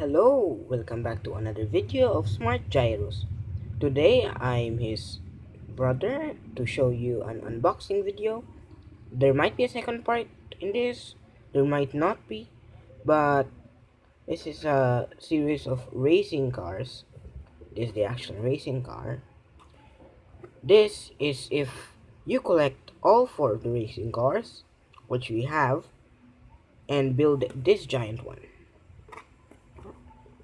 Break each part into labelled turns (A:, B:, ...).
A: Hello, welcome back to another video of Smart Jairus. Today I'm his brother to show you an unboxing video. There might be a second part in this, there might not be, but this is a series of racing cars. This is the actual racing car. This is if you collect all four of the racing cars, which we have, and build this giant one.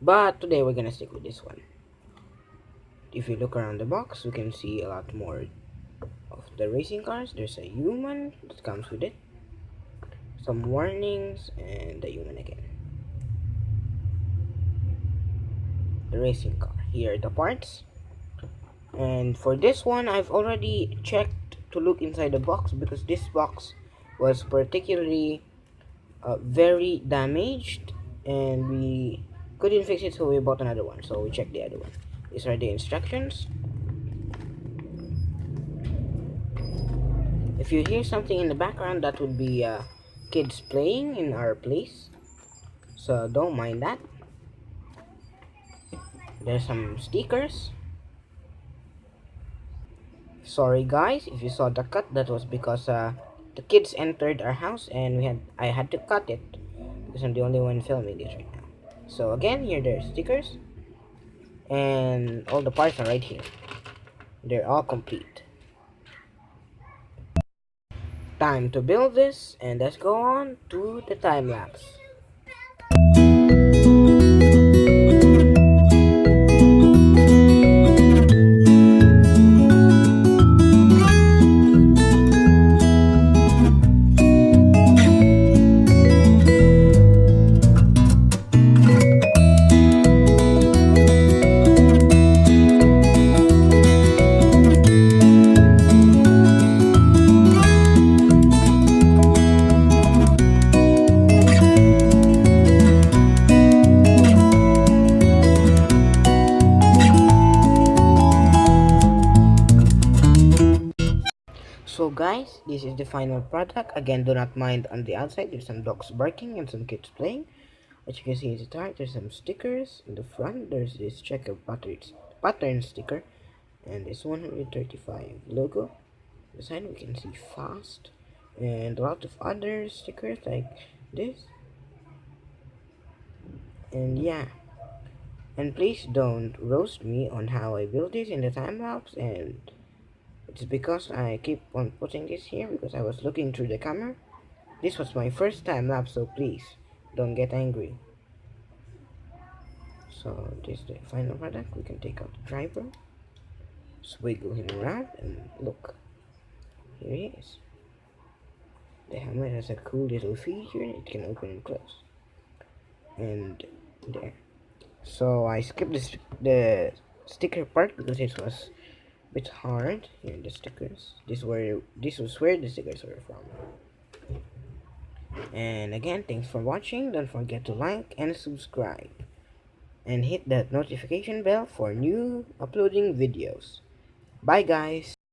A: But today we're gonna stick with this one. If you look around the box, we can see a lot more of the racing cars. There's a human that comes with it, some warnings, and the human again. The racing car. Here are the parts. And for this one, I've already checked to look inside the box because this box was particularly very damaged and we couldn't fix it, so we bought another one. So we checked the other one. These are the instructions. If you hear something in the background, that would be kids playing in our place, so don't mind that. There's some stickers. Sorry guys if you saw the cut, that was because the kids entered our house and I had to cut it because I'm the only one filming this right now. So again, here there's stickers and all the parts are right here. They're all complete. Time to build this, and let's go on to the time lapse. So guys, this is the final product. Again, do not mind on the outside, there's some dogs barking and some kids playing. As you can see in the start, there's some stickers. In the front, there's this checker pattern sticker and this 135 logo. The side we can see fast and a lot of other stickers like this. And yeah, and please don't roast me on how I built this in the time lapse, and it's because I keep on putting this here because I was looking through the camera. This was my first time lapse, so please don't get angry. So this is the final product. We can take out the driver, swiggle him around, and look, here he is. The helmet has a cool little feature, it can open and close. And there. So I skipped the sticker part because it was bit hard. Here are the stickers. This was where the stickers were from. And again, thanks for watching. Don't forget to like and subscribe and hit that notification bell for new uploading videos. Bye guys.